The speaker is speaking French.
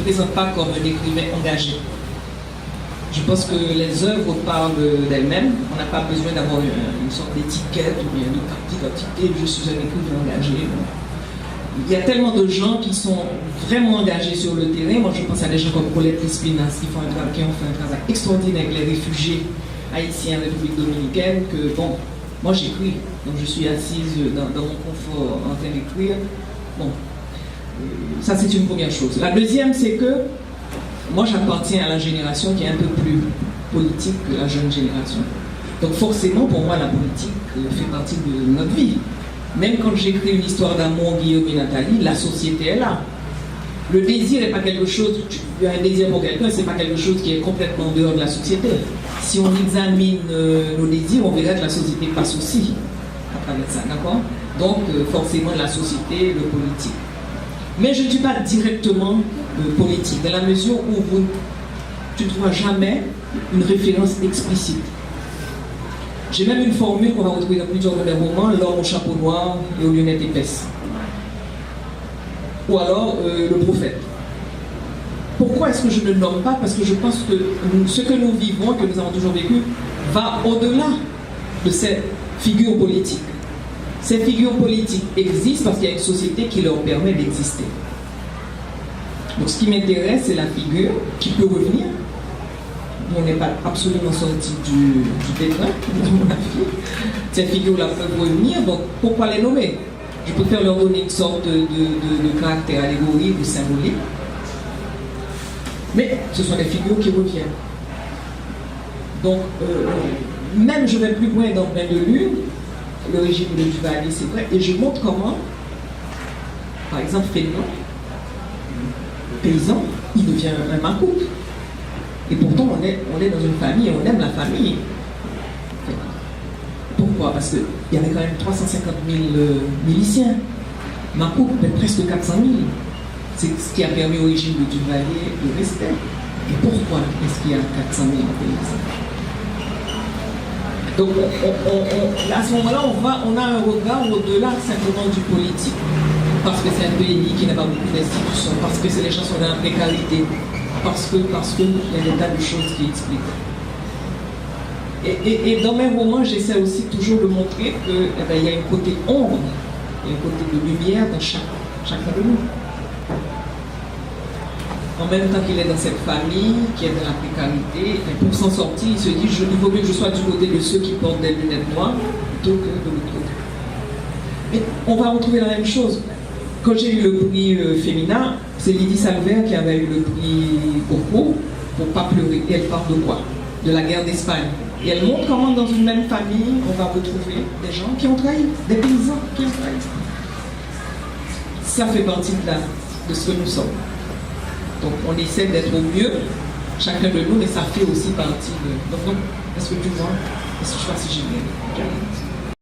présente pas comme un écrivain engagé. Je pense que les œuvres parlent d'elles-mêmes. On n'a pas besoin d'avoir une sorte d'étiquette ou bien d'identité. Je suis un écrivain engagé. Il y a tellement de gens qui sont vraiment engagés sur le terrain. Moi, je pense à des gens comme Colette Crispinas qui ont fait un travail extraordinaire avec les réfugiés haïtiens en République dominicaine. Que bon, moi j'écris, donc je suis assise dans mon confort en train d'écrire. Bon, ça c'est une première chose. La deuxième, c'est que moi j'appartiens à la génération qui est un peu plus politique que la jeune génération. Donc forcément, pour moi, la politique fait partie de notre vie. Même quand j'écris une histoire d'amour, Guillaume et Nathalie, la société est là. Le désir n'est pas quelque chose, tu as un désir pour quelqu'un, c'est pas quelque chose qui est complètement en dehors de la société. Si on examine nos désirs, on verra que la société passe aussi à travers ça, d'accord? Donc forcément la société, le politique. Mais je ne suis pas directement politique, dans la mesure où tu ne trouveras jamais une référence explicite. J'ai même une formule qu'on va retrouver dans plusieurs de mes romans, l'homme au chapeau noir et aux lunettes épaisses. Ou alors le prophète. Pourquoi est-ce que je ne le nomme pas? Parce que je pense que ce que nous vivons, que nous avons toujours vécu, va au-delà de ces figures politiques. Ces figures politiques existent parce qu'il y a une société qui leur permet d'exister. Donc ce qui m'intéresse, c'est la figure qui peut revenir. On n'est pas absolument sorti du pétrin, de mon avis. Ces figures-là peuvent revenir, donc pourquoi les nommer? Je préfère leur donner une sorte de caractère allégorique ou symbolique. Mais ce sont des figures qui reviennent. Donc, même je vais plus loin dans Bain de Lune, le régime de Duvalier, c'est vrai, et je montre comment, par exemple, Fénelon, paysan, il devient un macoute. Et pourtant, on est dans une famille et on aime la famille. Pourquoi? Parce qu'il y avait quand même 350 000 miliciens. Macoute, presque 400 000. C'est ce qui a permis au régime de Duvalier de rester. Et pourquoi est-ce qu'il y a 400 000 paysans? Donc, à ce moment-là, on a un regard au-delà simplement du politique. Parce que c'est un pays qui n'a pas beaucoup d'institutions, parce que c'est les gens qui sont dans la précarité, parce qu'il y a des tas de choses qui expliquent. Et dans mes romans, j'essaie aussi toujours de montrer qu'il y a un côté ombre, il y a un côté de lumière dans chacun de nous. En même temps qu'il est dans cette famille, qui est dans la précarité, et pour s'en sortir, il se dit il vaut mieux que je sois du côté de ceux qui portent des lunettes noires plutôt que de l'autre côté. Mais on va retrouver la même chose. Quand j'ai eu le prix féminin, c'est Lydie Salver qui avait eu le prix Goncourt pour ne pas pleurer. Et elle parle de quoi? De la guerre d'Espagne. Et elle montre comment dans une même famille, on va retrouver des gens qui ont trahi, des paysans qui ont trahi. Ça fait partie de ce que nous sommes. Donc on essaie d'être au mieux, chacun de nous, mais ça fait aussi partie de... Donc est-ce que tu vois? Est-ce que je sais pas si j'ai bien?